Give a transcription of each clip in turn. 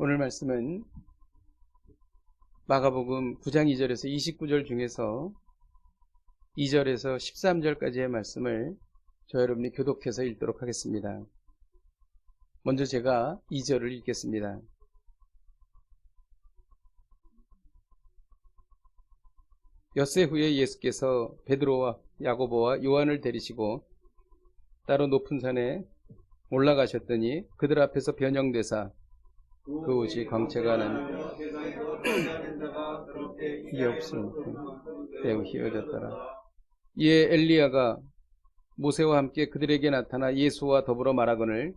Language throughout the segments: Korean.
오늘 말씀은 마가복음 9장 2절에서 29절 중에서 2절에서 13절까지의 말씀을 저 여러분이 교독해서 읽도록 하겠습니다. 먼저 제가 2절을 읽겠습니다. 엿새 후에 예수께서 베드로와 야고보와 요한을 데리시고 따로 높은 산에 올라가셨더니 그들 앞에서 변형되사 그 옷이 광채가 나는 이게 없음 매우 희어졌더라. 이에 엘리야가 모세와 함께 그들에게 나타나 예수와 더불어 말하거늘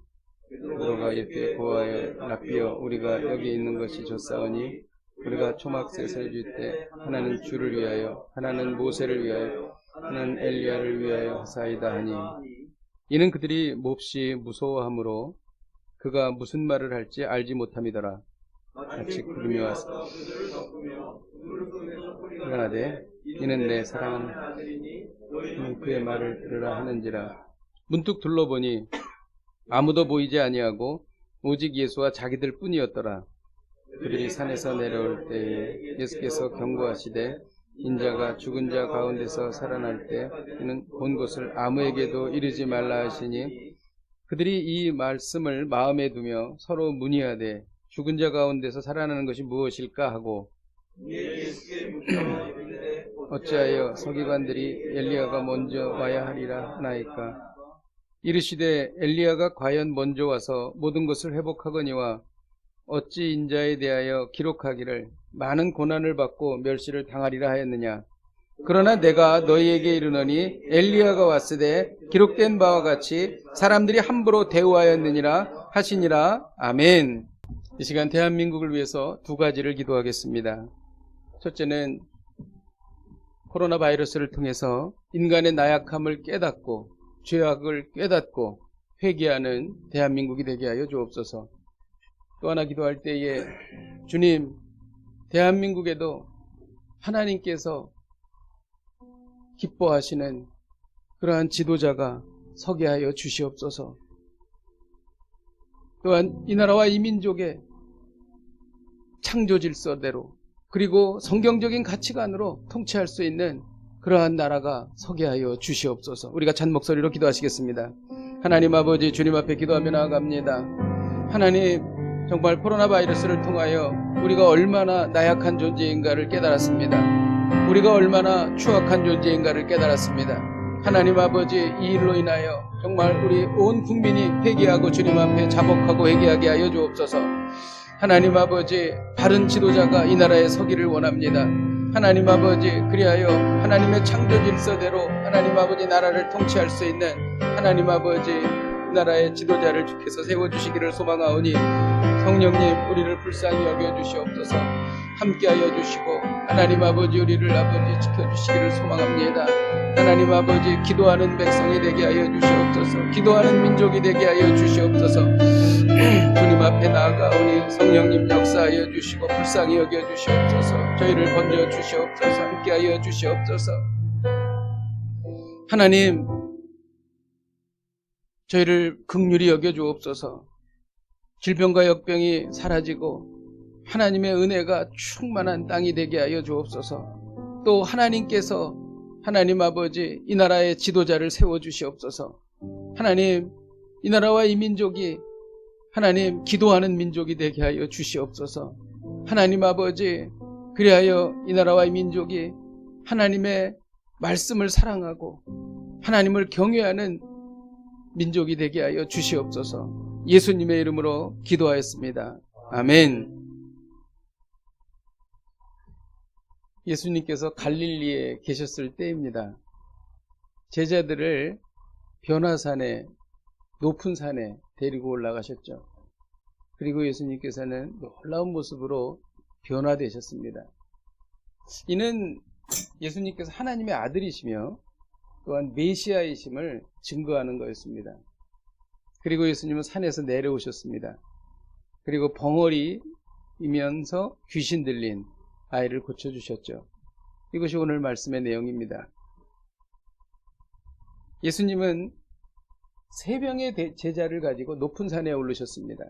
베드로가 이렇게 고하여 랍비여 우리가 여기 있는 것이 좋사오니 우리가 초막셋을 줄 때 하나는 주를 위하여 하나는 모세를 위하여 하나는 엘리야를 위하여 하사이다 하니 이는 그들이 몹시 무서워하므로 그가 무슨 말을 할지 알지 못함이더라. 마치 구름이 와서 그러나되 이는 내 사랑하는 아들이니 너희는 그의 말을 들으라 하는지라. 문득 둘러보니 아무도 보이지 아니하고 오직 예수와 자기들 뿐이었더라. 그들이 산에서 내려올 때에 예수께서 경고하시되 인자가 죽은 자 가운데서 살아날 때 이는 본 것을 아무에게도 이르지 말라 하시니 그들이 이 말씀을 마음에 두며 서로 문의하되 죽은 자 가운데서 살아나는 것이 무엇일까 하고 어찌하여 서기관들이 엘리야가 먼저 와야 하리라 하나이까. 이르시되 엘리야가 과연 먼저 와서 모든 것을 회복하거니와 어찌 인자에 대하여 기록하기를 많은 고난을 받고 멸시를 당하리라 하였느냐. 그러나 내가 너희에게 이르노니 엘리야가 왔으되 기록된 바와 같이 사람들이 함부로 대우하였느니라 하시니라. 아멘. 이 시간 대한민국을 위해서 두 가지를 기도하겠습니다. 첫째는 코로나 바이러스를 통해서 인간의 나약함을 깨닫고 죄악을 깨닫고 회개하는 대한민국이 되게 하여 주옵소서. 또 하나 기도할 때에 주님, 대한민국에도 하나님께서 기뻐하시는 그러한 지도자가 서게 하여 주시옵소서. 또한 이 나라와 이 민족의 창조 질서대로 그리고 성경적인 가치관으로 통치할 수 있는 그러한 나라가 서게 하여 주시옵소서. 우리가 찬 목소리로 기도하시겠습니다. 하나님 아버지, 주님 앞에 기도하며 나아갑니다. 하나님, 정말 코로나 바이러스를 통하여 우리가 얼마나 나약한 존재인가를 깨달았습니다. 우리가 얼마나 추악한 존재인가를 깨달았습니다. 하나님 아버지, 이 일로 인하여 정말 우리 온 국민이 회개하고 주님 앞에 자복하고 회개하게 하여 주옵소서. 하나님 아버지, 바른 지도자가 이 나라에 서기를 원합니다. 하나님 아버지, 그리하여 하나님의 창조 질서대로 하나님 아버지 나라를 통치할 수 있는 하나님 아버지 나라의 지도자를 주께서 세워주시기를 소망하오니 성령님, 우리를 불쌍히 여겨주시옵소서. 함께하여 주시고 하나님 아버지, 우리를 아버지 지켜주시기를 소망합니다. 하나님 아버지, 기도하는 백성이 되게 하여 주시옵소서. 기도하는 민족이 되게 하여 주시옵소서. 주님 앞에 나아가오니 성령님 역사하여 주시고 불쌍히 여겨 주시옵소서. 저희를 건져 주시옵소서. 함께하여 주시옵소서. 하나님, 저희를 긍휼히 여겨 주옵소서. 질병과 역병이 사라지고 하나님의 은혜가 충만한 땅이 되게 하여 주옵소서. 또 하나님께서 하나님 아버지 이 나라의 지도자를 세워주시옵소서. 하나님, 이 나라와 이 민족이 하나님 기도하는 민족이 되게 하여 주시옵소서. 하나님 아버지, 그리하여 이 나라와 이 민족이 하나님의 말씀을 사랑하고 하나님을 경외하는 민족이 되게 하여 주시옵소서. 예수님의 이름으로 기도하였습니다. 아멘. 예수님께서 갈릴리에 계셨을 때입니다. 제자들을 변화산에, 높은 산에 데리고 올라가셨죠. 그리고 예수님께서는 놀라운 모습으로 변화되셨습니다. 이는 예수님께서 하나님의 아들이시며 또한 메시아이심을 증거하는 거였습니다. 그리고 예수님은 산에서 내려오셨습니다. 그리고 벙어리이면서 귀신 들린 아이를 고쳐주셨죠. 이것이 오늘 말씀의 내용입니다. 예수님은 세 명의 제자를 가지고 높은 산에 오르셨습니다.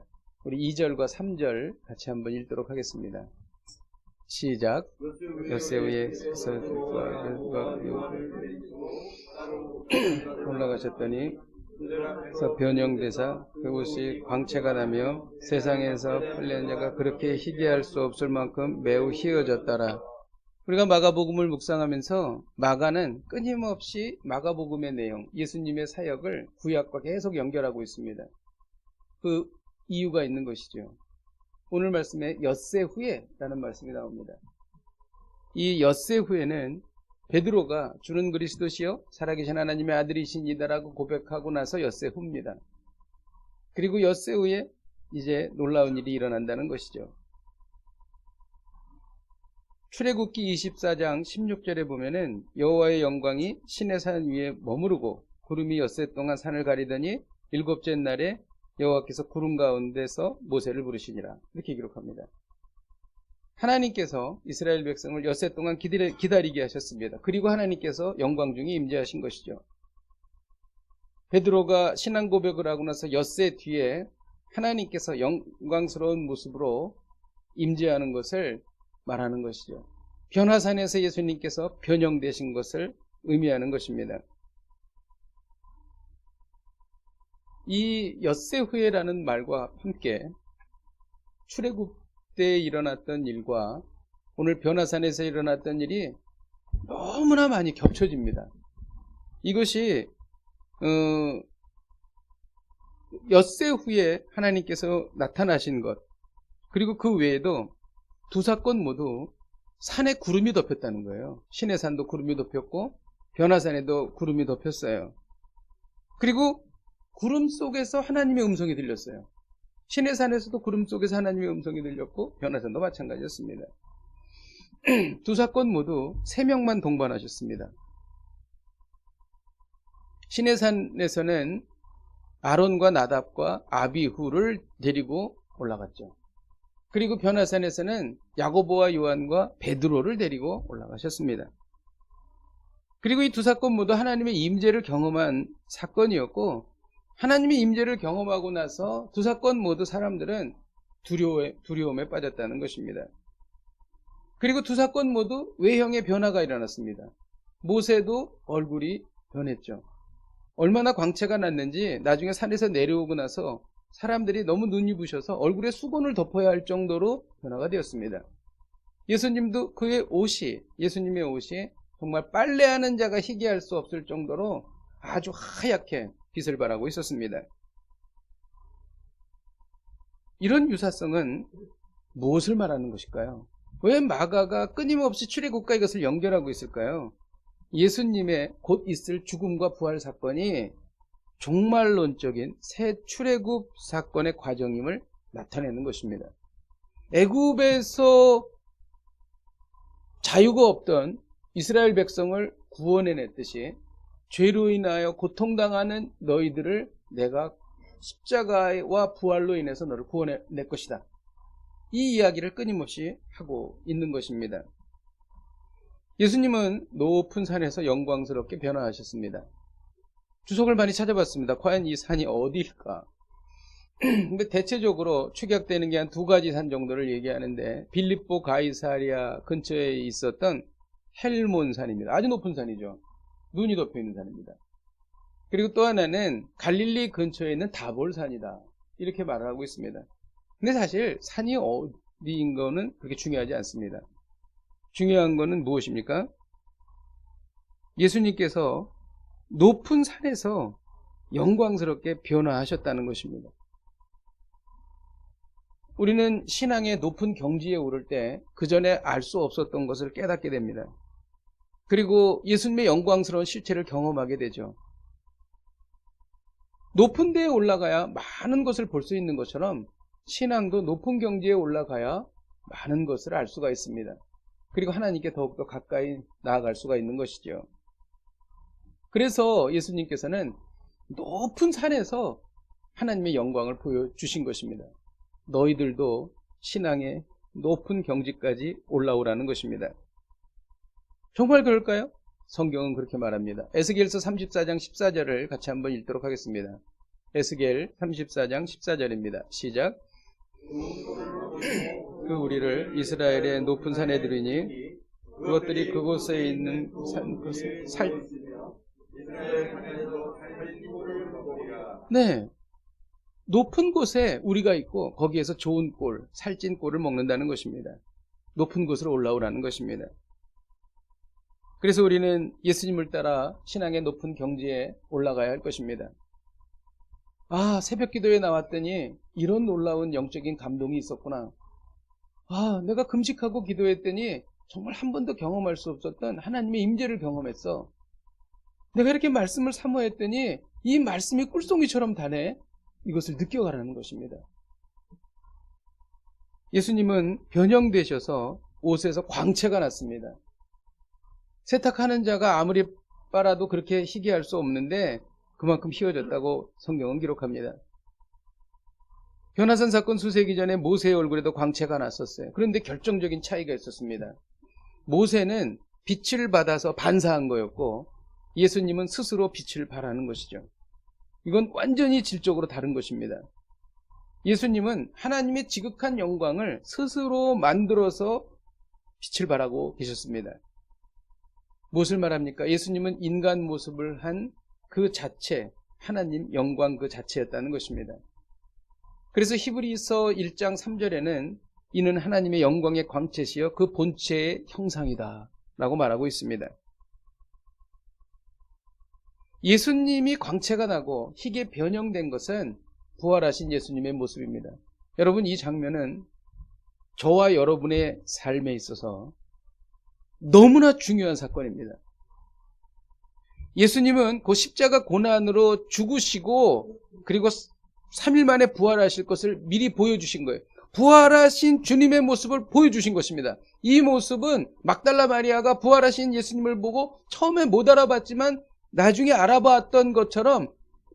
우리 2절과 3절 같이 한번 읽도록 하겠습니다. 시작. 엿새우의 색설과 올라가셨더니 그래서 변형되사 그곳이 광채가 나며 세상에서 팔린 자가 그렇게 희귀할 수 없을 만큼 매우 희어졌더라. 우리가 마가복음을 묵상하면서 마가는 끊임없이 마가복음의 내용, 예수님의 사역을 구약과 계속 연결하고 있습니다. 그 이유가 있는 것이죠. 오늘 말씀에 엿새 후에라는 말씀이 나옵니다. 이 엿새 후에는 베드로가 주는 그리스도시요 살아계신 하나님의 아들이시니다라고 고백하고 나서 엿새 후입니다. 그리고 엿새 후에 이제 놀라운 일이 일어난다는 것이죠. 출애굽기 24장 16절에 보면은 여호와의 영광이 시내산 위에 머무르고 구름이 엿새 동안 산을 가리더니 일곱째 날에 여호와께서 구름 가운데서 모세를 부르시니라 이렇게 기록합니다. 하나님께서 이스라엘 백성을 엿새 동안 기다리게 하셨습니다. 그리고 하나님께서 영광 중에 임재하신 것이죠. 베드로가 신앙 고백을 하고 나서 엿새 뒤에 하나님께서 영광스러운 모습으로 임재하는 것을 말하는 것이죠. 변화산에서 예수님께서 변형되신 것을 의미하는 것입니다. 이 엿새 후에라는 말과 함께 출애굽 때 일어났던 일과 오늘 변화산에서 일어났던 일이 너무나 많이 겹쳐집니다. 이것이 엿새 후에 하나님께서 나타나신 것, 그리고 그 외에도 두 사건 모두 산에 구름이 덮였다는 거예요. 시내산도 구름이 덮였고 변화산에도 구름이 덮였어요. 그리고 구름 속에서 하나님의 음성이 들렸어요. 시내산에서도 구름 속에서 하나님의 음성이 들렸고 변화산도 마찬가지였습니다. 두 사건 모두 3명만 동반하셨습니다. 시내산에서는 아론과 나답과 아비후를 데리고 올라갔죠. 그리고 변화산에서는 야고보와 요한과 베드로를 데리고 올라가셨습니다. 그리고 이 두 사건 모두 하나님의 임재를 경험한 사건이었고 하나님의 임재를 경험하고 나서 두 사건 모두 사람들은 두려움에 빠졌다는 것입니다. 그리고 두 사건 모두 외형의 변화가 일어났습니다. 모세도 얼굴이 변했죠. 얼마나 광채가 났는지 나중에 산에서 내려오고 나서 사람들이 너무 눈이 부셔서 얼굴에 수건을 덮어야 할 정도로 변화가 되었습니다. 예수님도 예수님의 옷이 정말 빨래하는 자가 희귀할 수 없을 정도로 아주 하얗게 빛을 발하고 있었습니다. 이런 유사성은 무엇을 말하는 것일까요? 왜 마가가 끊임없이 출애굽과 이것을 연결하고 있을까요? 예수님의 곧 있을 죽음과 부활 사건이 종말론적인 새 출애굽 사건의 과정임을 나타내는 것입니다. 애굽에서 자유가 없던 이스라엘 백성을 구원해냈듯이 죄로 인하여 고통당하는 너희들을 내가 십자가와 부활로 인해서 너를 구원해낼 것이다. 이 이야기를 끊임없이 하고 있는 것입니다. 예수님은 높은 산에서 영광스럽게 변화하셨습니다. 주석을 많이 찾아봤습니다. 과연 이 산이 어디일까? 근데 대체적으로 축약되는 게 한 2가지 산 정도를 얘기하는데 빌립보 가이사리아 근처에 있었던 헬몬 산입니다. 아주 높은 산이죠. 눈이 덮여 있는 산입니다. 그리고 또 하나는 갈릴리 근처에 있는 다볼 산이다. 이렇게 말을 하고 있습니다. 근데 사실 산이 어디인 거는 그렇게 중요하지 않습니다. 중요한 거는 무엇입니까? 예수님께서 높은 산에서 영광스럽게 변화하셨다는 것입니다. 우리는 신앙의 높은 경지에 오를 때 그 전에 알 수 없었던 것을 깨닫게 됩니다. 그리고 예수님의 영광스러운 실체를 경험하게 되죠. 높은 데에 올라가야 많은 것을 볼 수 있는 것처럼 신앙도 높은 경지에 올라가야 많은 것을 알 수가 있습니다. 그리고 하나님께 더욱더 가까이 나아갈 수가 있는 것이죠. 그래서 예수님께서는 높은 산에서 하나님의 영광을 보여주신 것입니다. 너희들도 신앙의 높은 경지까지 올라오라는 것입니다. 정말 그럴까요? 성경은 그렇게 말합니다. 에스겔서 34장 14절을 같이 한번 읽도록 하겠습니다. 에스겔 34장 14절입니다. 시작. 그 우리를 이스라엘의 높은 산에 들이니 그것들이 그곳에 있는 네, 높은 곳에 우리가 있고 거기에서 좋은 꼴, 살찐 꼴을 먹는다는 것입니다. 높은 곳으로 올라오라는 것입니다. 그래서 우리는 예수님을 따라 신앙의 높은 경지에 올라가야 할 것입니다. 아, 새벽 기도에 나왔더니 이런 놀라운 영적인 감동이 있었구나. 아, 내가 금식하고 기도했더니 정말 한 번도 경험할 수 없었던 하나님의 임재를 경험했어. 내가 이렇게 말씀을 사모했더니 이 말씀이 꿀송이처럼 다네. 이것을 느껴가라는 것입니다. 예수님은 변형되셔서 옷에서 광채가 났습니다. 세탁하는 자가 아무리 빨아도 그렇게 희귀할 수 없는데 그만큼 희어졌다고 성경은 기록합니다. 변화산 사건 수세기 전에 모세의 얼굴에도 광채가 났었어요. 그런데 결정적인 차이가 있었습니다. 모세는 빛을 받아서 반사한 거였고 예수님은 스스로 빛을 발하는 것이죠. 이건 완전히 질적으로 다른 것입니다. 예수님은 하나님의 지극한 영광을 스스로 만들어서 빛을 발하고 계셨습니다. 무엇을 말합니까? 예수님은 인간 모습을 한 그 자체, 하나님 영광 그 자체였다는 것입니다. 그래서 히브리서 1장 3절에는 이는 하나님의 영광의 광채시여 그 본체의 형상이다 라고 말하고 있습니다. 예수님이 광채가 나고 희게 변형된 것은 부활하신 예수님의 모습입니다. 여러분, 이 장면은 저와 여러분의 삶에 있어서 너무나 중요한 사건입니다. 예수님은 그 십자가 고난으로 죽으시고 그리고 3일 만에 부활하실 것을 미리 보여주신 거예요. 부활하신 주님의 모습을 보여주신 것입니다. 이 모습은 막달라 마리아가 부활하신 예수님을 보고 처음에 못 알아봤지만 나중에 알아봤던 것처럼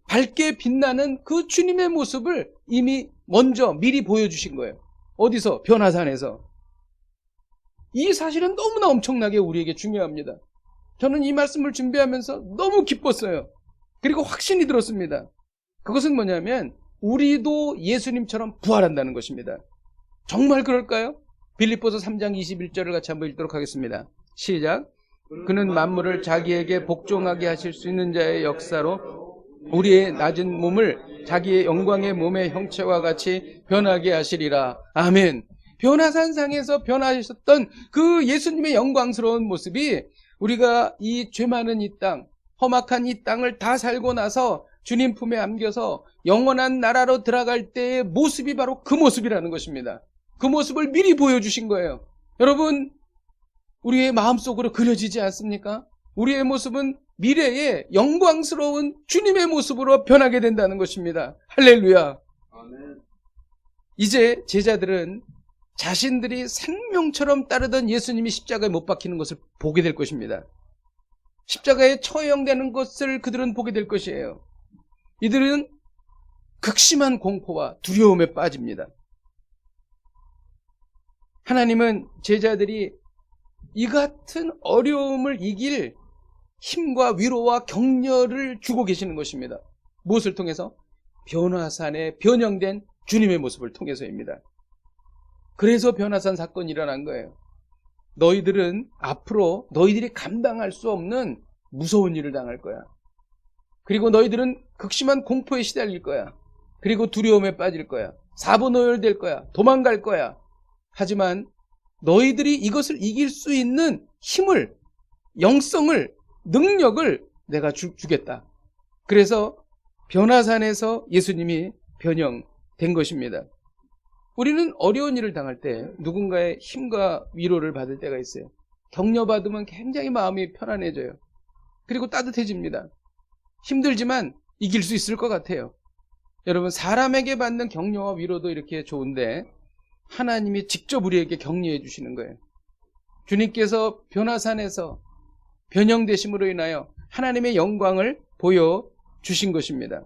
밝게 빛나는 그 주님의 모습을 이미 먼저 미리 보여주신 거예요. 어디서? 변화산에서. 이 사실은 너무나 엄청나게 우리에게 중요합니다. 저는 이 말씀을 준비하면서 너무 기뻤어요. 그리고 확신이 들었습니다. 그것은 뭐냐면 우리도 예수님처럼 부활한다는 것입니다. 정말 그럴까요? 빌립보서 3장 21절을 같이 한번 읽도록 하겠습니다. 시작. 그는 만물을 자기에게 복종하게 하실 수 있는 자의 역사로 우리의 낮은 몸을 자기의 영광의 몸의 형체와 같이 변하게 하시리라. 아멘. 변화산상에서 변하셨던 그 예수님의 영광스러운 모습이 우리가 이 죄 많은 이 땅, 험악한 이 땅을 다 살고 나서 주님 품에 안겨서 영원한 나라로 들어갈 때의 모습이 바로 그 모습이라는 것입니다. 그 모습을 미리 보여주신 거예요. 여러분, 우리의 마음속으로 그려지지 않습니까? 우리의 모습은 미래의 영광스러운 주님의 모습으로 변하게 된다는 것입니다. 할렐루야. 아멘. 이제 제자들은 자신들이 생명처럼 따르던 예수님이 십자가에 못 박히는 것을 보게 될 것입니다. 십자가에 처형되는 것을 그들은 보게 될 것이에요. 이들은 극심한 공포와 두려움에 빠집니다. 하나님은 제자들이 이 같은 어려움을 이길 힘과 위로와 격려를 주고 계시는 것입니다. 무엇을 통해서? 변화산에 변형된 주님의 모습을 통해서입니다. 그래서 변화산 사건이 일어난 거예요. 너희들은 앞으로 너희들이 감당할 수 없는 무서운 일을 당할 거야. 그리고 너희들은 극심한 공포에 시달릴 거야. 그리고 두려움에 빠질 거야. 사분오열될 거야. 도망갈 거야. 하지만 너희들이 이것을 이길 수 있는 힘을, 영성을, 능력을 내가 주겠다. 그래서 변화산에서 예수님이 변형된 것입니다. 우리는 어려운 일을 당할 때 누군가의 힘과 위로를 받을 때가 있어요. 격려받으면 굉장히 마음이 편안해져요. 그리고 따뜻해집니다. 힘들지만 이길 수 있을 것 같아요. 여러분, 사람에게 받는 격려와 위로도 이렇게 좋은데 하나님이 직접 우리에게 격려해 주시는 거예요. 주님께서 변화산에서 변형되심으로 인하여 하나님의 영광을 보여주신 것입니다.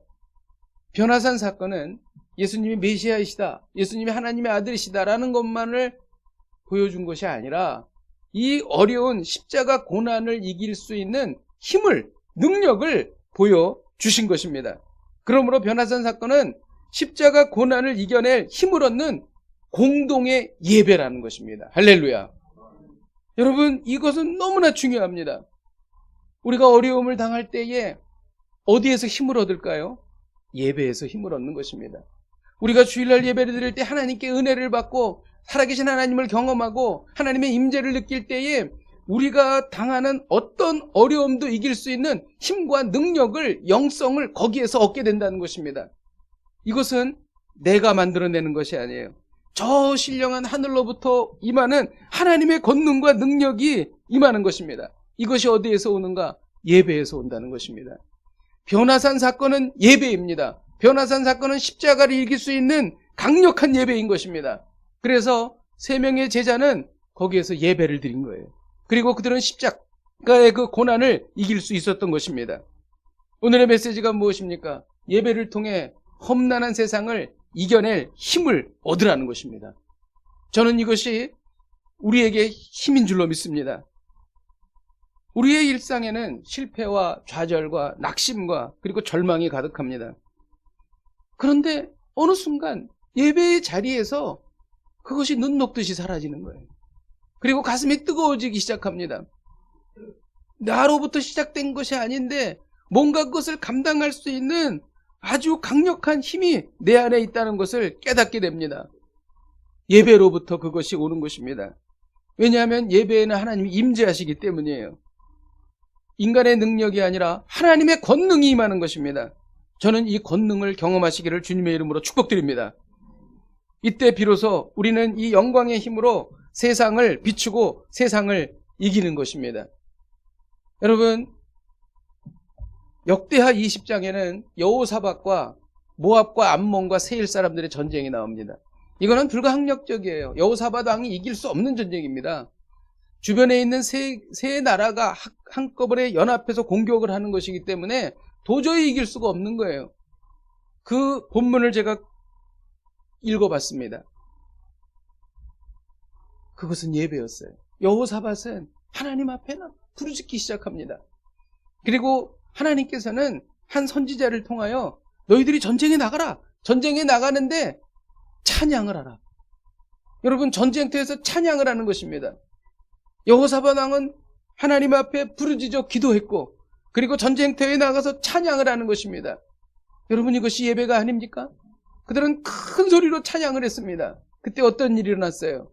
변화산 사건은 예수님이 메시아이시다, 예수님이 하나님의 아들이시다라는 것만을 보여준 것이 아니라 이 어려운 십자가 고난을 이길 수 있는 힘을, 능력을 보여주신 것입니다. 그러므로 변화산 사건은 십자가 고난을 이겨낼 힘을 얻는 공동의 예배라는 것입니다. 할렐루야. 여러분, 이것은 너무나 중요합니다. 우리가 어려움을 당할 때에 어디에서 힘을 얻을까요? 예배에서 힘을 얻는 것입니다. 우리가 주일날 예배를 드릴 때 하나님께 은혜를 받고 살아계신 하나님을 경험하고 하나님의 임재를 느낄 때에 우리가 당하는 어떤 어려움도 이길 수 있는 힘과 능력을, 영성을 거기에서 얻게 된다는 것입니다. 이것은 내가 만들어내는 것이 아니에요. 저 신령한 하늘로부터 임하는 하나님의 권능과 능력이 임하는 것입니다. 이것이 어디에서 오는가? 예배에서 온다는 것입니다. 변화산 사건은 예배입니다. 변화산 사건은 십자가를 이길 수 있는 강력한 예배인 것입니다. 그래서 3명의 제자는 거기에서 예배를 드린 거예요. 그리고 그들은 십자가의 그 고난을 이길 수 있었던 것입니다. 오늘의 메시지가 무엇입니까? 예배를 통해 험난한 세상을 이겨낼 힘을 얻으라는 것입니다. 저는 이것이 우리에게 힘인 줄로 믿습니다. 우리의 일상에는 실패와 좌절과 낙심과 그리고 절망이 가득합니다. 그런데 어느 순간 예배의 자리에서 그것이 눈 녹듯이 사라지는 거예요. 그리고 가슴이 뜨거워지기 시작합니다. 나로부터 시작된 것이 아닌데 뭔가 그것을 감당할 수 있는 아주 강력한 힘이 내 안에 있다는 것을 깨닫게 됩니다. 예배로부터 그것이 오는 것입니다. 왜냐하면 예배에는 하나님이 임재하시기 때문이에요. 인간의 능력이 아니라 하나님의 권능이 임하는 것입니다. 저는 이 권능을 경험하시기를 주님의 이름으로 축복드립니다. 이때 비로소 우리는 이 영광의 힘으로 세상을 비추고 세상을 이기는 것입니다. 여러분, 역대하 20장에는 여호사밧과 모압과 암몬과 세일 사람들의 전쟁이 나옵니다. 이거는 불가항력적이에요. 여호사밧 왕이 이길 수 없는 전쟁입니다. 주변에 있는 세 나라가 한꺼번에 연합해서 공격을 하는 것이기 때문에 도저히 이길 수가 없는 거예요. 그 본문을 제가 읽어봤습니다. 그것은 예배였어요. 여호사밧은 하나님 앞에 부르짖기 시작합니다. 그리고 하나님께서는 한 선지자를 통하여 너희들이 전쟁에 나가라. 전쟁에 나가는데 찬양을 하라. 여러분, 전쟁터에서 찬양을 하는 것입니다. 여호사밧 왕은 하나님 앞에 부르짖어 기도했고 그리고 전쟁터에 나가서 찬양을 하는 것입니다. 여러분, 이것이 예배가 아닙니까? 그들은 큰 소리로 찬양을 했습니다. 그때 어떤 일이 일어났어요?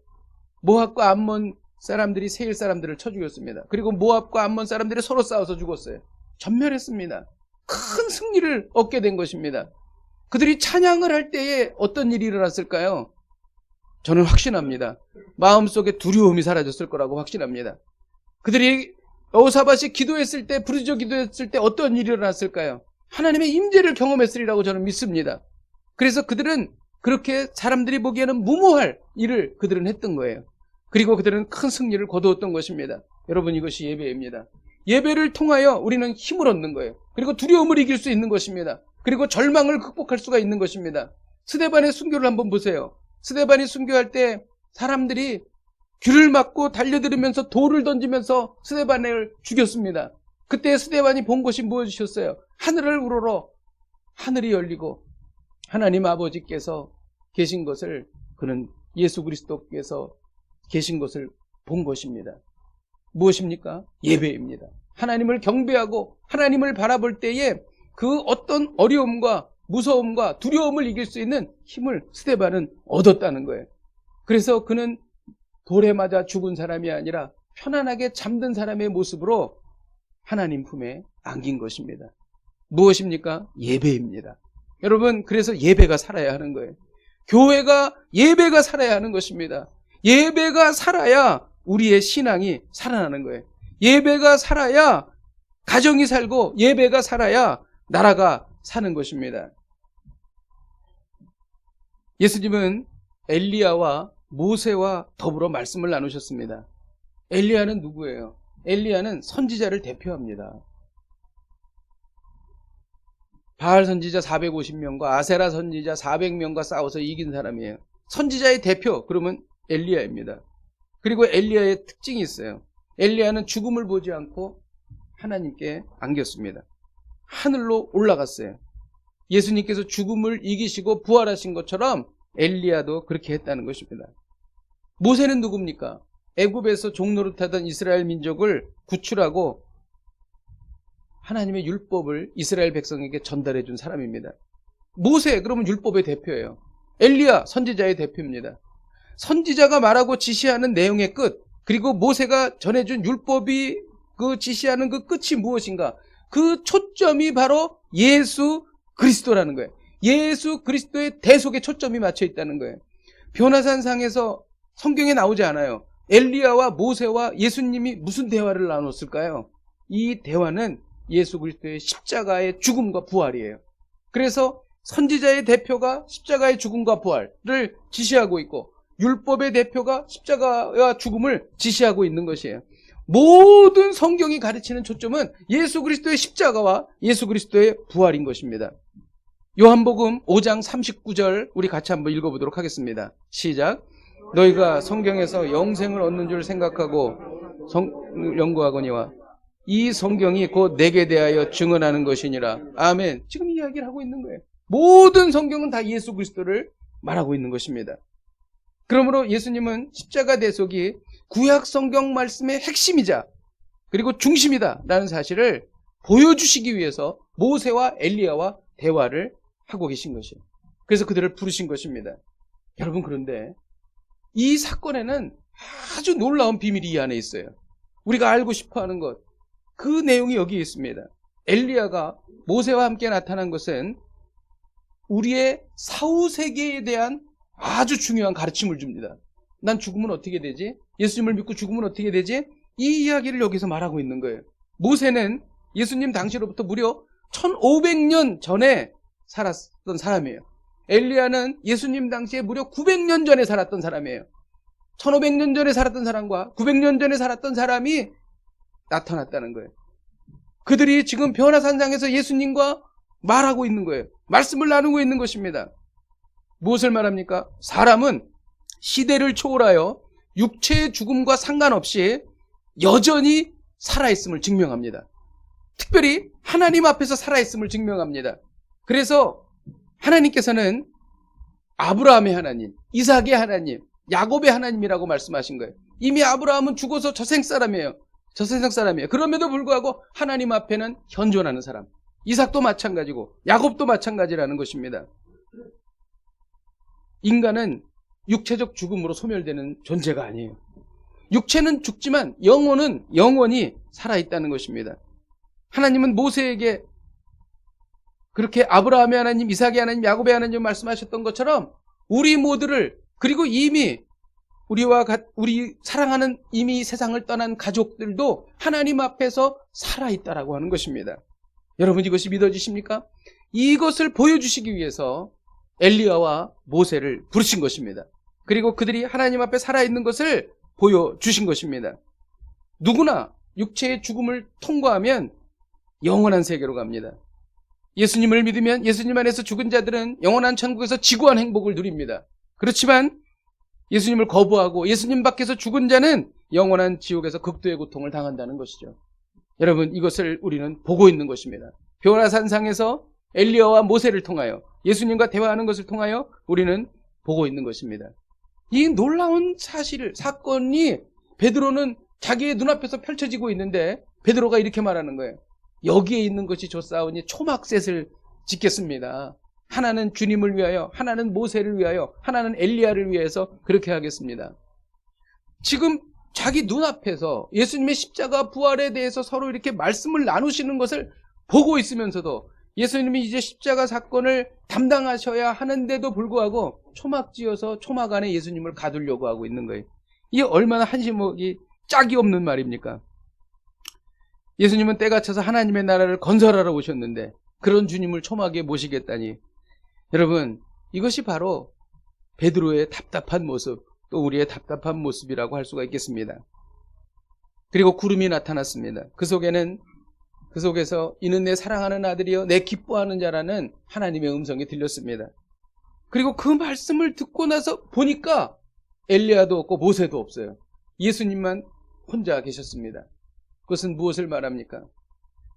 모압과 암몬 사람들이 세일 사람들을 쳐 죽였습니다. 그리고 모압과 암몬 사람들이 서로 싸워서 죽었어요. 전멸했습니다. 큰 승리를 얻게 된 것입니다. 그들이 찬양을 할 때에 어떤 일이 일어났을까요? 저는 확신합니다. 마음속에 두려움이 사라졌을 거라고 확신합니다. 그들이 여호사밧이 기도했을 때, 부르짖어 기도했을 때 어떤 일이 일어났을까요? 하나님의 임재를 경험했으리라고 저는 믿습니다. 그래서 그들은 그렇게 사람들이 보기에는 무모할 일을 그들은 했던 거예요. 그리고 그들은 큰 승리를 거두었던 것입니다. 여러분, 이것이 예배입니다. 예배를 통하여 우리는 힘을 얻는 거예요. 그리고 두려움을 이길 수 있는 것입니다. 그리고 절망을 극복할 수가 있는 것입니다. 스데반의 순교를 한번 보세요. 스데반이 순교할 때 사람들이 귀를 막고 달려들으면서 돌을 던지면서 스데반을 죽였습니다. 그때 스데반이 본 것이 무엇이었어요? 하늘을 우러러 하늘이 열리고 하나님 아버지께서 계신 것을, 그는 예수 그리스도께서 계신 것을 본 것입니다. 무엇입니까? 예배입니다. 하나님을 경배하고 하나님을 바라볼 때에 그 어떤 어려움과 무서움과 두려움을 이길 수 있는 힘을 스데반은 얻었다는 거예요. 그래서 그는 돌에 맞아 죽은 사람이 아니라 편안하게 잠든 사람의 모습으로 하나님 품에 안긴 것입니다. 무엇입니까? 예배입니다. 여러분, 그래서 예배가 살아야 하는 거예요. 교회가 예배가 살아야 하는 것입니다. 예배가 살아야 우리의 신앙이 살아나는 거예요. 예배가 살아야 가정이 살고 예배가 살아야 나라가 사는 것입니다. 예수님은 엘리야와 모세와 더불어 말씀을 나누셨습니다. 엘리야는 누구예요? 엘리야는 선지자를 대표합니다. 바알 선지자 450명과 아세라 선지자 400명과 싸워서 이긴 사람이에요. 선지자의 대표, 그러면 엘리야입니다. 그리고 엘리야의 특징이 있어요. 엘리야는 죽음을 보지 않고 하나님께 안겼습니다. 하늘로 올라갔어요. 예수님께서 죽음을 이기시고 부활하신 것처럼 엘리야도 그렇게 했다는 것입니다. 모세는 누굽니까? 애굽에서 종노릇하던 이스라엘 민족을 구출하고 하나님의 율법을 이스라엘 백성에게 전달해 준 사람입니다. 모세, 그러면 율법의 대표예요. 엘리야, 선지자의 대표입니다. 선지자가 말하고 지시하는 내용의 끝, 그리고 모세가 전해준 율법이 그 지시하는 그 끝이 무엇인가? 그 초점이 바로 예수 그리스도라는 거예요. 예수 그리스도의 대속에 초점이 맞춰 있다는 거예요. 변화산상에서 성경에 나오지 않아요. 엘리야와 모세와 예수님이 무슨 대화를 나눴을까요? 이 대화는 예수 그리스도의 십자가의 죽음과 부활이에요. 그래서 선지자의 대표가 십자가의 죽음과 부활을 지시하고 있고 율법의 대표가 십자가와 죽음을 지시하고 있는 것이에요. 모든 성경이 가르치는 초점은 예수 그리스도의 십자가와 예수 그리스도의 부활인 것입니다. 요한복음 5장 39절 우리 같이 한번 읽어보도록 하겠습니다. 시작. 너희가 성경에서 영생을 얻는 줄 생각하고 연구하거니와 이 성경이 곧 내게 대하여 증언하는 것이니라. 아멘. 지금 이야기를 하고 있는 거예요. 모든 성경은 다 예수 그리스도를 말하고 있는 것입니다. 그러므로 예수님은 십자가 대속이 구약 성경 말씀의 핵심이자 그리고 중심이다라는 사실을 보여주시기 위해서 모세와 엘리야와 대화를 하고 계신 것이에요. 그래서 그들을 부르신 것입니다. 여러분, 그런데 이 사건에는 아주 놀라운 비밀이 이 안에 있어요. 우리가 알고 싶어하는 것, 그 내용이 여기에 있습니다. 엘리야가 모세와 함께 나타난 것은 우리의 사후세계에 대한 아주 중요한 가르침을 줍니다. 난 죽으면 어떻게 되지? 예수님을 믿고 죽으면 어떻게 되지? 이 이야기를 여기서 말하고 있는 거예요. 모세는 예수님 당시로부터 무려 1500년 전에 살았던 사람이에요. 엘리야는 예수님 당시에 무려 900년 전에 살았던 사람이에요. 1500년 전에 살았던 사람과 900년 전에 살았던 사람이 나타났다는 거예요. 그들이 지금 변화산상에서 예수님과 말하고 있는 거예요. 말씀을 나누고 있는 것입니다. 무엇을 말합니까? 사람은 시대를 초월하여 육체의 죽음과 상관없이 여전히 살아있음을 증명합니다. 특별히 하나님 앞에서 살아있음을 증명합니다. 그래서 하나님께서는 아브라함의 하나님, 이삭의 하나님, 야곱의 하나님이라고 말씀하신 거예요. 이미 아브라함은 죽어서 저생 사람이에요. 저세상 사람이에요. 그럼에도 불구하고 하나님 앞에는 현존하는 사람. 이삭도 마찬가지고 야곱도 마찬가지라는 것입니다. 인간은 육체적 죽음으로 소멸되는 존재가 아니에요. 육체는 죽지만 영혼은 영원히 살아있다는 것입니다. 하나님은 모세에게 그렇게 아브라함의 하나님, 이삭의 하나님, 야곱의 하나님 말씀하셨던 것처럼 우리 모두를, 그리고 이미 우리 사랑하는 이미 세상을 떠난 가족들도 하나님 앞에서 살아있다라고 하는 것입니다. 여러분, 이것이 믿어지십니까? 이것을 보여주시기 위해서 엘리야와 모세를 부르신 것입니다. 그리고 그들이 하나님 앞에 살아있는 것을 보여주신 것입니다. 누구나 육체의 죽음을 통과하면 영원한 세계로 갑니다. 예수님을 믿으면 예수님 안에서 죽은 자들은 영원한 천국에서 지구한 행복을 누립니다. 그렇지만 예수님을 거부하고 예수님 밖에서 죽은 자는 영원한 지옥에서 극도의 고통을 당한다는 것이죠. 여러분, 이것을 우리는 보고 있는 것입니다. 변화산상에서 엘리야와 모세를 통하여 예수님과 대화하는 것을 통하여 우리는 보고 있는 것입니다. 이 놀라운 사건이 베드로는 자기의 눈앞에서 펼쳐지고 있는데 베드로가 이렇게 말하는 거예요. 여기에 있는 것이 좋사오니 초막셋을 짓겠습니다. 하나는 주님을 위하여, 하나는 모세를 위하여, 하나는 엘리야를 위해서 그렇게 하겠습니다. 지금 자기 눈앞에서 예수님의 십자가 부활에 대해서 서로 이렇게 말씀을 나누시는 것을 보고 있으면서도 예수님이 이제 십자가 사건을 담당하셔야 하는데도 불구하고 초막 지어서 초막 안에 예수님을 가두려고 하고 있는 거예요. 이게 얼마나 한심하기 짝이 없는 말입니까? 예수님은 때가 차서 하나님의 나라를 건설하러 오셨는데 그런 주님을 초막에 모시겠다니. 여러분, 이것이 바로 베드로의 답답한 모습, 또 우리의 답답한 모습이라고 할 수가 있겠습니다. 그리고 구름이 나타났습니다. 그 속에서 이는 내 사랑하는 아들이여 내 기뻐하는 자라는 하나님의 음성이 들렸습니다. 그리고 그 말씀을 듣고 나서 보니까 엘리야도 없고 모세도 없어요. 예수님만 혼자 계셨습니다. 그것은 무엇을 말합니까?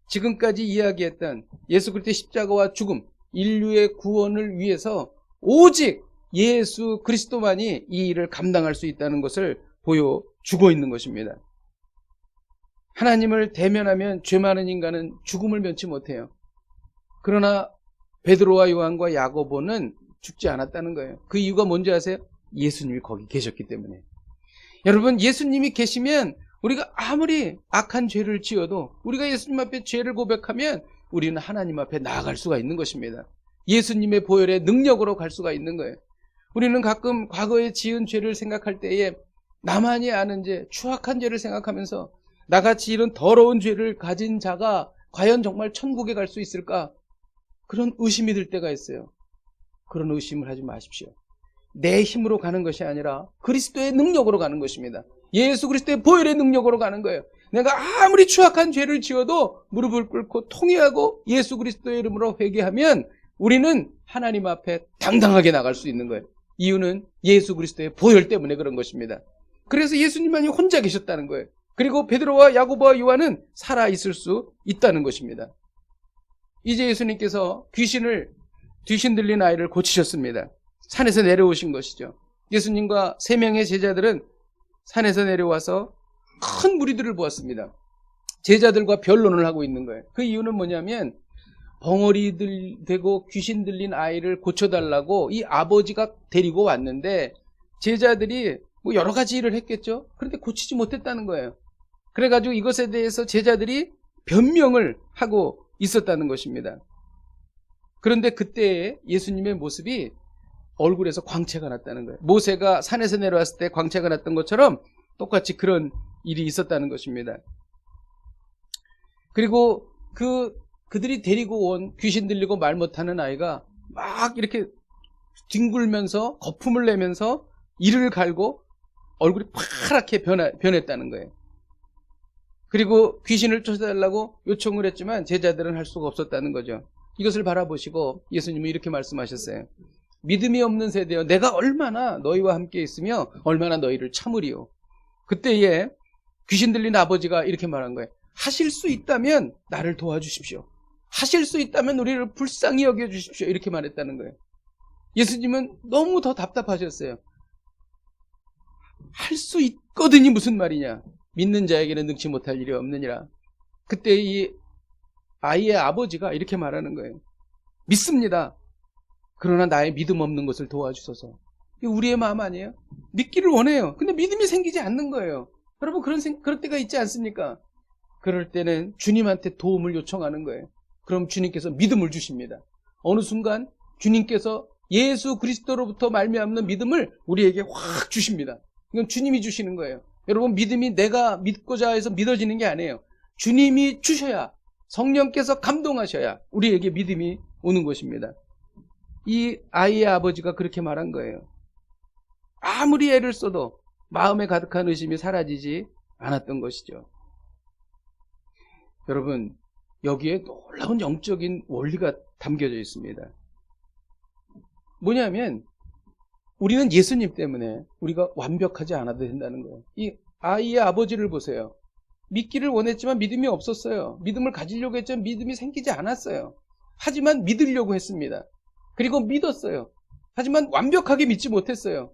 지금까지 이야기했던 예수 그리스도의 십자가와 죽음, 인류의 구원을 위해서 오직 예수 그리스도만이 이 일을 감당할 수 있다는 것을 보여주고 있는 것입니다. 하나님을 대면하면 죄 많은 인간은 죽음을 면치 못해요. 그러나 베드로와 요한과 야고보는 죽지 않았다는 거예요. 그 이유가 뭔지 아세요? 예수님이 거기 계셨기 때문에. 여러분, 예수님이 계시면 우리가 아무리 악한 죄를 지어도 우리가 예수님 앞에 죄를 고백하면 우리는 하나님 앞에 나아갈 수가 있는 것입니다. 예수님의 보혈의 능력으로 갈 수가 있는 거예요. 우리는 가끔 과거에 지은 죄를 생각할 때에 나만이 아는 죄, 추악한 죄를 생각하면서 나같이 이런 더러운 죄를 가진 자가 과연 정말 천국에 갈 수 있을까? 그런 의심이 들 때가 있어요. 그런 의심을 하지 마십시오. 내 힘으로 가는 것이 아니라 그리스도의 능력으로 가는 것입니다. 예수 그리스도의 보혈의 능력으로 가는 거예요. 내가 아무리 추악한 죄를 지어도 무릎을 꿇고 통회하고 예수 그리스도의 이름으로 회개하면 우리는 하나님 앞에 당당하게 나갈 수 있는 거예요. 이유는 예수 그리스도의 보혈 때문에 그런 것입니다. 그래서 예수님만이 혼자 계셨다는 거예요. 그리고 베드로와 야고보와 요한은 살아있을 수 있다는 것입니다. 이제 예수님께서 귀신 들린 아이를 고치셨습니다. 산에서 내려오신 것이죠. 예수님과 3명의 제자들은 산에서 내려와서 큰 무리들을 보았습니다. 제자들과 변론을 하고 있는 거예요. 그 이유는 뭐냐면 벙어리 되고 귀신 들린 아이를 고쳐달라고 이 아버지가 데리고 왔는데 제자들이 뭐 여러 가지 일을 했겠죠. 그런데 고치지 못했다는 거예요. 그래가지고 이것에 대해서 제자들이 변명을 하고 있었다는 것입니다. 그런데 그때 예수님의 모습이 얼굴에서 광채가 났다는 거예요. 모세가 산에서 내려왔을 때 광채가 났던 것처럼 똑같이 그런 일이 있었다는 것입니다. 그리고 그들이 데리고 온 귀신 들리고 말 못하는 아이가 막 이렇게 뒹굴면서 거품을 내면서 이를 갈고 얼굴이 파랗게 변했다는 거예요. 그리고 귀신을 쫓아달라고 요청을 했지만 제자들은 할 수가 없었다는 거죠. 이것을 바라보시고 예수님은 이렇게 말씀하셨어요. 믿음이 없는 세대여, 내가 얼마나 너희와 함께 있으며 얼마나 너희를 참으리요. 그때에 귀신 들린 아버지가 이렇게 말한 거예요. 하실 수 있다면 나를 도와주십시오. 하실 수 있다면 우리를 불쌍히 여겨주십시오. 이렇게 말했다는 거예요. 예수님은 너무 더 답답하셨어요. 할 수 있거든이 무슨 말이냐. 믿는 자에게는 능치 못할 일이 없느니라. 그때 이 아이의 아버지가 이렇게 말하는 거예요. 믿습니다. 그러나 나의 믿음 없는 것을 도와주소서. 이게 우리의 마음 아니에요? 믿기를 원해요. 근데 믿음이 생기지 않는 거예요. 여러분 그럴 때가 있지 않습니까? 그럴 때는 주님한테 도움을 요청하는 거예요. 그럼 주님께서 믿음을 주십니다. 어느 순간 주님께서 예수 그리스도로부터 말미암는 믿음을 우리에게 확 주십니다. 이건 주님이 주시는 거예요. 여러분 믿음이 내가 믿고자 해서 믿어지는 게 아니에요. 주님이 주셔야, 성령께서 감동하셔야 우리에게 믿음이 오는 것입니다. 이 아이의 아버지가 그렇게 말한 거예요. 아무리 애를 써도 마음에 가득한 의심이 사라지지 않았던 것이죠. 여러분 여기에 놀라운 영적인 원리가 담겨져 있습니다. 뭐냐면 우리는 예수님 때문에 우리가 완벽하지 않아도 된다는 거예요. 이 아이의 아버지를 보세요. 믿기를 원했지만 믿음이 없었어요. 믿음을 가지려고 했지만 믿음이 생기지 않았어요. 하지만 믿으려고 했습니다. 그리고 믿었어요. 하지만 완벽하게 믿지 못했어요.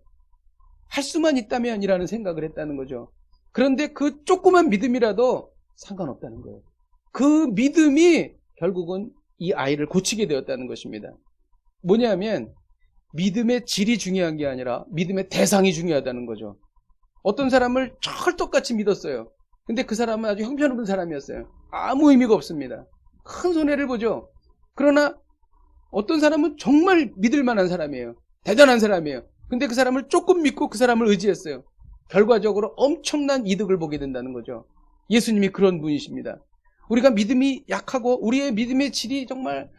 할 수만 있다면이라는 생각을 했다는 거죠. 그런데 그 조그만 믿음이라도 상관없다는 거예요. 그 믿음이 결국은 이 아이를 고치게 되었다는 것입니다. 뭐냐면 믿음의 질이 중요한 게 아니라 믿음의 대상이 중요하다는 거죠. 어떤 사람을 철떡같이 믿었어요. 근데 그 사람은 아주 형편없는 사람이었어요. 아무 의미가 없습니다. 큰 손해를 보죠. 그러나 어떤 사람은 정말 믿을 만한 사람이에요. 대단한 사람이에요. 근데 그 사람을 조금 믿고 그 사람을 의지했어요. 결과적으로 엄청난 이득을 보게 된다는 거죠. 예수님이 그런 분이십니다. 우리가 믿음이 약하고 우리의 믿음의 질이 정말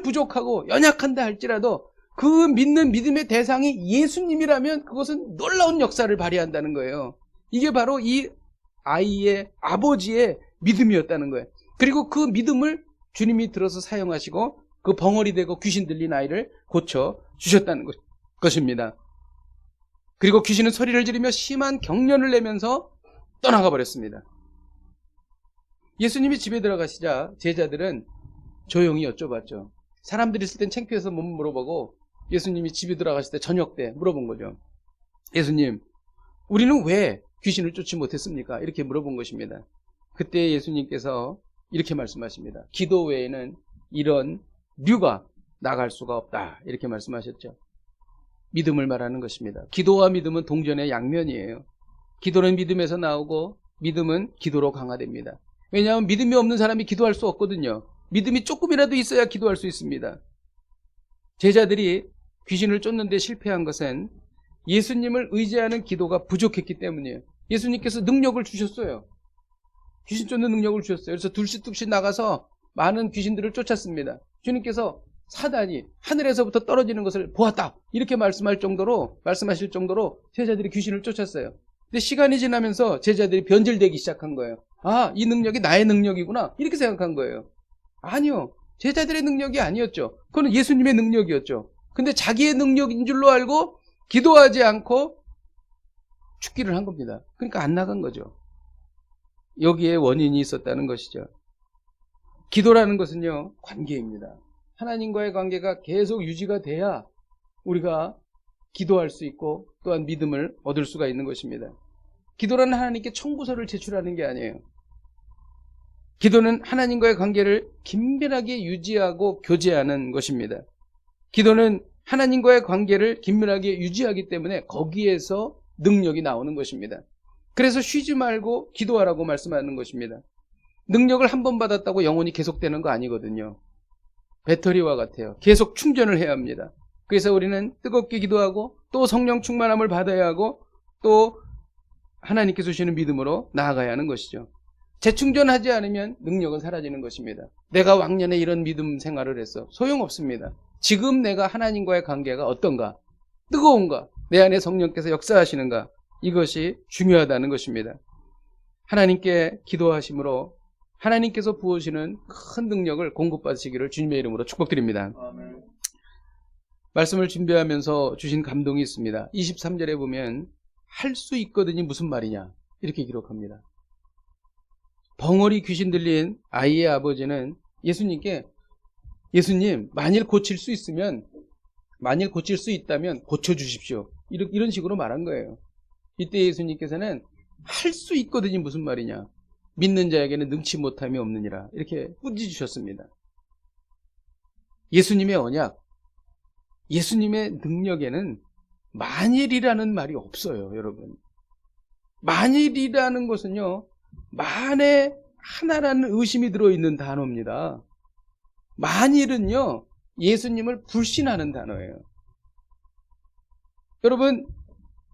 부족하고 연약한다 할지라도 그 믿는 믿음의 대상이 예수님이라면 그것은 놀라운 역사를 발휘한다는 거예요. 이게 바로 이 아이의 아버지의 믿음이었다는 거예요. 그리고 그 믿음을 주님이 들어서 사용하시고 그 벙어리 되고 귀신 들린 아이를 고쳐 주셨다는 것입니다. 그리고 귀신은 소리를 지르며 심한 경련을 내면서 떠나가 버렸습니다. 예수님이 집에 들어가시자 제자들은 조용히 여쭤봤죠. 사람들이 있을 땐 창피해서 못 물어보고 예수님이 집에 들어가실 때 저녁 때 물어본 거죠. 예수님, 우리는 왜 귀신을 쫓지 못했습니까? 이렇게 물어본 것입니다. 그때 예수님께서 이렇게 말씀하십니다. 기도 외에는 이런 류가 나갈 수가 없다. 이렇게 말씀하셨죠. 믿음을 말하는 것입니다. 기도와 믿음은 동전의 양면이에요. 기도는 믿음에서 나오고 믿음은 기도로 강화됩니다. 왜냐하면 믿음이 없는 사람이 기도할 수 없거든요. 믿음이 조금이라도 있어야 기도할 수 있습니다. 제자들이 귀신을 쫓는 데 실패한 것은 예수님을 의지하는 기도가 부족했기 때문이에요. 예수님께서 능력을 주셨어요. 귀신 쫓는 능력을 주셨어요. 그래서 둘씩 나가서 많은 귀신들을 쫓았습니다. 주님께서 사단이 하늘에서부터 떨어지는 것을 보았다. 이렇게 말씀하실 정도로 제자들이 귀신을 쫓았어요. 근데 시간이 지나면서 제자들이 변질되기 시작한 거예요. 아, 이 능력이 나의 능력이구나. 이렇게 생각한 거예요. 아니요. 제자들의 능력이 아니었죠. 그건 예수님의 능력이었죠. 근데 자기의 능력인 줄로 알고 기도하지 않고 죽기를 한 겁니다. 그러니까 안 나간 거죠. 여기에 원인이 있었다는 것이죠. 기도라는 것은요, 관계입니다. 하나님과의 관계가 계속 유지가 돼야 우리가 기도할 수 있고 또한 믿음을 얻을 수가 있는 것입니다. 기도라는 하나님께 청구서를 제출하는 게 아니에요. 기도는 하나님과의 관계를 긴밀하게 유지하고 교제하는 것입니다. 기도는 하나님과의 관계를 긴밀하게 유지하기 때문에 거기에서 능력이 나오는 것입니다. 그래서 쉬지 말고 기도하라고 말씀하는 것입니다. 능력을 한 번 받았다고 영원히 계속되는 거 아니거든요. 배터리와 같아요. 계속 충전을 해야 합니다. 그래서 우리는 뜨겁게 기도하고 또 성령 충만함을 받아야 하고 또 하나님께 주시는 믿음으로 나아가야 하는 것이죠. 재충전하지 않으면 능력은 사라지는 것입니다. 내가 왕년에 이런 믿음 생활을 했어. 소용없습니다. 지금 내가 하나님과의 관계가 어떤가? 뜨거운가? 내 안에 성령께서 역사하시는가? 이것이 중요하다는 것입니다. 하나님께 기도하심으로 하나님께서 부으시는 큰 능력을 공급받으시기를 주님의 이름으로 축복드립니다. 아멘. 말씀을 준비하면서 주신 감동이 있습니다. 23절에 보면 할 수 있거든이 무슨 말이냐 이렇게 기록합니다. 벙어리 귀신 들린 아이의 아버지는 예수님께 예수님 만일 고칠 수 있다면 고쳐주십시오. 이런 식으로 말한 거예요. 이때 예수님께서는 할 수 있거든이 무슨 말이냐, 믿는 자에게는 능치 못함이 없느니라 이렇게 꾸짖으셨습니다. 예수님의 언약, 예수님의 능력에는 만일이라는 말이 없어요. 여러분, 만일이라는 것은요, 만에 하나라는 의심이 들어있는 단어입니다. 만일은요, 예수님을 불신하는 단어예요. 여러분,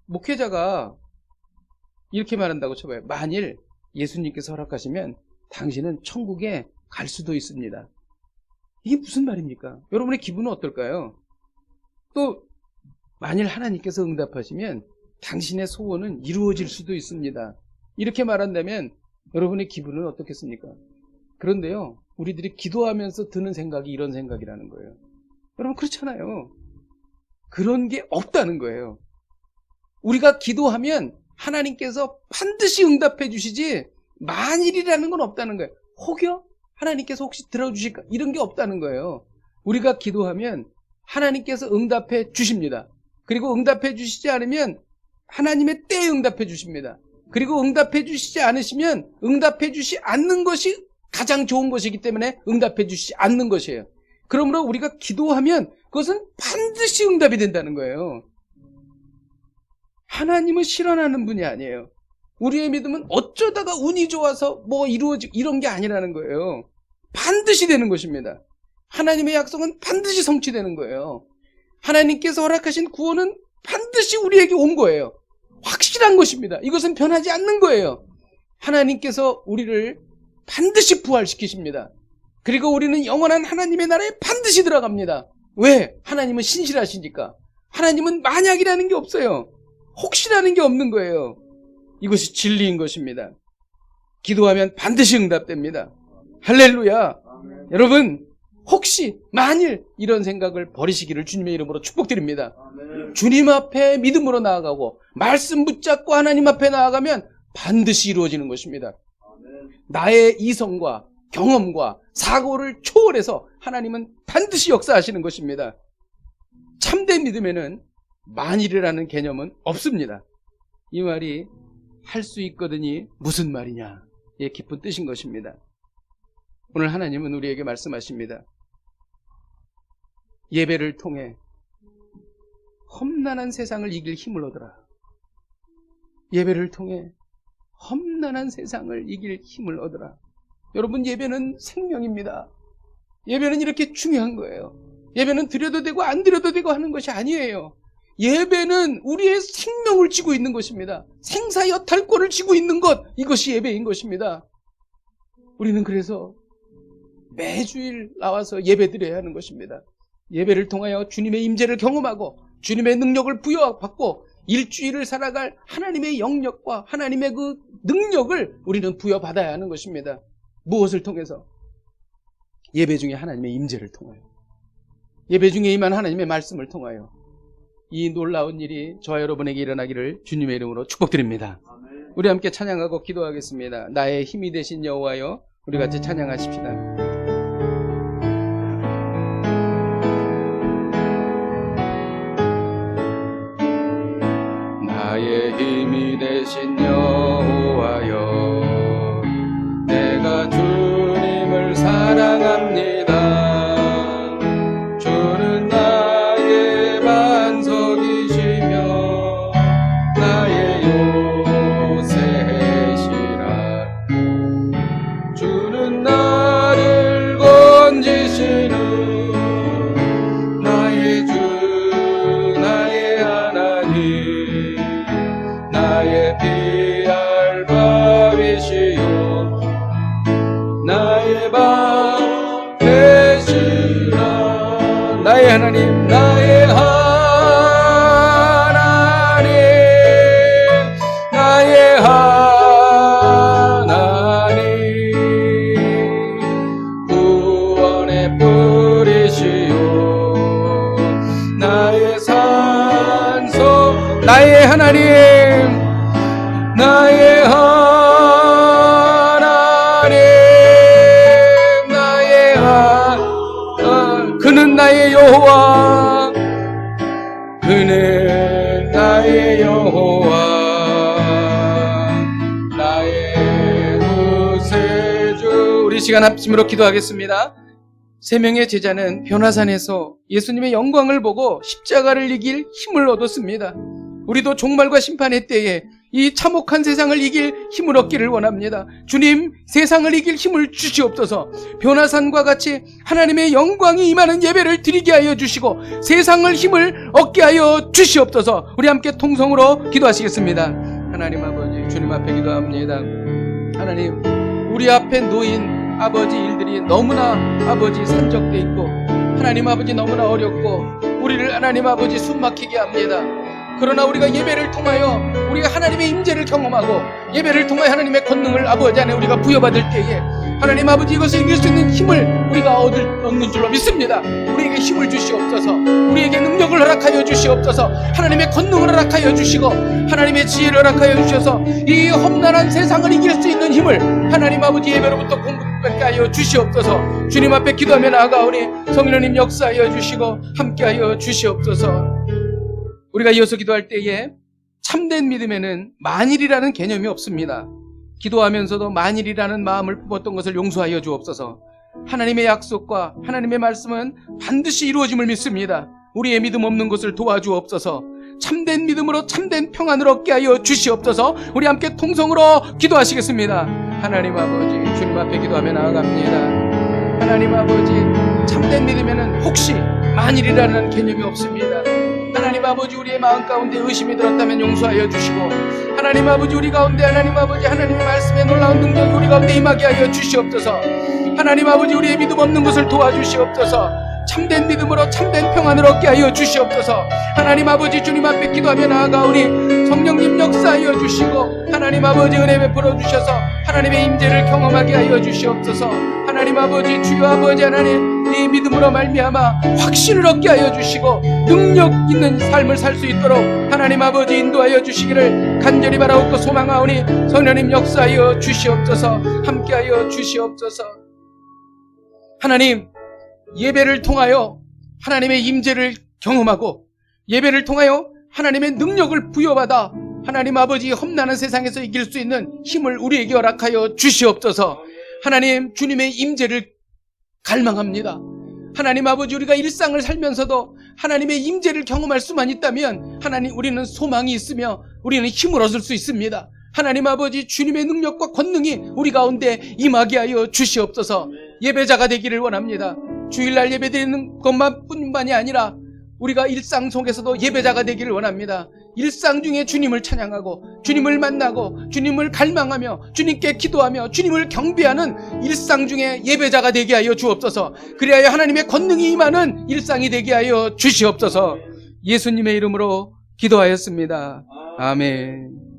목회자가 이렇게 말한다고 쳐봐요. 만일 예수님께서 허락하시면 당신은 천국에 갈 수도 있습니다. 이게 무슨 말입니까? 여러분의 기분은 어떨까요? 또 만일 하나님께서 응답하시면 당신의 소원은 이루어질 수도 있습니다. 이렇게 말한다면 여러분의 기분은 어떻겠습니까? 그런데요, 우리들이 기도하면서 드는 생각이 이런 생각이라는 거예요. 여러분, 그렇잖아요. 그런 게 없다는 거예요. 우리가 기도하면 하나님께서 반드시 응답해 주시지 만일이라는 건 없다는 거예요. 혹여 하나님께서 혹시 들어주실까, 이런 게 없다는 거예요. 우리가 기도하면 하나님께서 응답해 주십니다. 그리고 응답해 주시지 않으면 하나님의 때에 응답해 주십니다. 그리고 응답해 주시지 않으시면 응답해 주시 않는 것이 가장 좋은 것이기 때문에 응답해 주시지 않는 것이에요. 그러므로 우리가 기도하면 그것은 반드시 응답이 된다는 거예요. 하나님은 실현하는 분이 아니에요. 우리의 믿음은 어쩌다가 운이 좋아서 뭐 이루어지고 이런 게 아니라는 거예요. 반드시 되는 것입니다. 하나님의 약속은 반드시 성취되는 거예요. 하나님께서 허락하신 구원은 반드시 우리에게 온 거예요. 확실한 것입니다. 이것은 변하지 않는 거예요. 하나님께서 우리를 반드시 부활시키십니다. 그리고 우리는 영원한 하나님의 나라에 반드시 들어갑니다. 왜? 하나님은 신실하시니까. 하나님은 만약이라는 게 없어요. 혹시라는 게 없는 거예요. 이것이 진리인 것입니다. 기도하면 반드시 응답됩니다. 할렐루야. 아멘. 여러분, 혹시 만일 이런 생각을 버리시기를 주님의 이름으로 축복드립니다. 아멘. 주님 앞에 믿음으로 나아가고 말씀 붙잡고 하나님 앞에 나아가면 반드시 이루어지는 것입니다. 아멘. 나의 이성과 경험과 사고를 초월해서 하나님은 반드시 역사하시는 것입니다. 참된 믿음에는 만일이라는 개념은 없습니다. 이 말이 할 수 있거든이 무슨 말이냐, 예, 깊은 뜻인 것입니다. 오늘 하나님은 우리에게 말씀하십니다. 예배를 통해 험난한 세상을 이길 힘을 얻어라. 예배를 통해 험난한 세상을 이길 힘을 얻어라. 여러분, 예배는 생명입니다. 예배는 이렇게 중요한 거예요. 예배는 드려도 되고 안 드려도 되고 하는 것이 아니에요. 예배는 우리의 생명을 쥐고 있는 것입니다. 생사여탈권을 쥐고 있는 것, 이것이 예배인 것입니다. 우리는 그래서 매주일 나와서 예배 드려야 하는 것입니다. 예배를 통하여 주님의 임재를 경험하고 주님의 능력을 부여받고 일주일을 살아갈 하나님의 영역과 하나님의 그 능력을 우리는 부여받아야 하는 것입니다. 무엇을 통해서? 예배 중에 하나님의 임재를 통하여, 예배 중에 임한 하나님의 말씀을 통하여 이 놀라운 일이 저와 여러분에게 일어나기를 주님의 이름으로 축복드립니다. 우리 함께 찬양하고 기도하겠습니다. 나의 힘이 되신 여호와여, 우리 같이 찬양하십시다. 나의 힘이 되신 여호와여, 내가 주님을 사랑합니다. 주는 나의 반석이시며 나의 요새시라. 주는 나를 건지시는 나의 주, 나의 하나님, 나의 피할 밥이시요 나의 밥 되시라. 나의 하나님, 나의 하나님, 나의 하나님, 구원의 뿌리시요 나의 산소, 나의 하나님, 나의 하나님, 나의 그는 나의 여호와, 그는 나의 여호와, 나의 구세주. 우리 시간 합심으로 기도하겠습니다. 세 명의 제자는 변화산에서 예수님의 영광을 보고 십자가를 이길 힘을 얻었습니다. 우리도 종말과 심판의 때에 이 참혹한 세상을 이길 힘을 얻기를 원합니다. 주님, 세상을 이길 힘을 주시옵소서. 변화산과 같이 하나님의 영광이 임하는 예배를 드리게 하여 주시고 세상을 힘을 얻게 하여 주시옵소서. 우리 함께 통성으로 기도하시겠습니다. 하나님 아버지, 주님 앞에 기도합니다. 하나님, 우리 앞에 놓인 아버지 일들이 너무나 아버지 산적돼 있고 하나님 아버지 너무나 어렵고 우리를 하나님 아버지 숨막히게 합니다. 그러나 우리가 예배를 통하여 우리가 하나님의 임재를 경험하고 예배를 통하여 하나님의 권능을 아버지 안에 우리가 부여받을 때에 하나님 아버지 이것을 이길 수 있는 힘을 우리가 얻는 줄로 믿습니다. 우리에게 힘을 주시옵소서. 우리에게 능력을 허락하여 주시옵소서. 하나님의 권능을 허락하여 주시고 하나님의 지혜를 허락하여 주셔서 이 험난한 세상을 이길 수 있는 힘을 하나님 아버지 예배로부터 공급받게 하여 주시옵소서. 주님 앞에 기도하며 나아가오니 성령님 역사하여 주시고 함께하여 주시옵소서. 우리가 이어서 기도할 때에 참된 믿음에는 만일이라는 개념이 없습니다. 기도하면서도 만일이라는 마음을 품었던 것을 용서하여 주옵소서. 하나님의 약속과 하나님의 말씀은 반드시 이루어짐을 믿습니다. 우리의 믿음 없는 것을 도와주옵소서. 참된 믿음으로 참된 평안을 얻게 하여 주시옵소서. 우리 함께 통성으로 기도하시겠습니다. 하나님 아버지, 주님 앞에 기도하며 나아갑니다. 하나님 아버지, 참된 믿음에는 혹시 만일이라는 개념이 없습니다. 하나님 아버지, 우리의 마음 가운데 의심이 들었다면 용서하여 주시고 하나님 아버지, 우리 가운데 하나님 아버지 하나님의 말씀에 놀라운 능력이 우리 가운데 임하게 하여 주시옵소서. 하나님 아버지, 우리의 믿음 없는 것을 도와주시옵소서. 참된 믿음으로 참된 평안을 얻게 하여 주시옵소서. 하나님 아버지, 주님 앞에 기도하며 나아가오니 성령님 역사하여 주시고 하나님 아버지 은혜 베풀어 주셔서 하나님의 임재를 경험하게 하여 주시옵소서. 하나님 아버지, 주여 아버지 하나님, 이 믿음으로 말미암아 확신을 얻게 하여 주시고 능력 있는 삶을 살 수 있도록 하나님 아버지 인도하여 주시기를 간절히 바라옵고 소망하오니 성령님 역사하여 주시옵소서. 함께하여 주시옵소서. 하나님, 예배를 통하여 하나님의 임재를 경험하고 예배를 통하여 하나님의 능력을 부여받아 하나님 아버지 험난한 세상에서 이길 수 있는 힘을 우리에게 허락하여 주시옵소서. 하나님, 주님의 임재를 갈망합니다. 하나님 아버지, 우리가 일상을 살면서도 하나님의 임재를 경험할 수만 있다면 하나님, 우리는 소망이 있으며 우리는 힘을 얻을 수 있습니다. 하나님 아버지, 주님의 능력과 권능이 우리 가운데 임하게 하여 주시옵소서. 예배자가 되기를 원합니다. 주일날 예배드리는 것만뿐만이 아니라 우리가 일상 속에서도 예배자가 되기를 원합니다. 일상 중에 주님을 찬양하고 주님을 만나고 주님을 갈망하며 주님께 기도하며 주님을 경배하는 일상 중에 예배자가 되게 하여 주옵소서. 그리하여 하나님의 권능이 임하는 일상이 되게 하여 주시옵소서. 예수님의 이름으로 기도하였습니다. 아멘.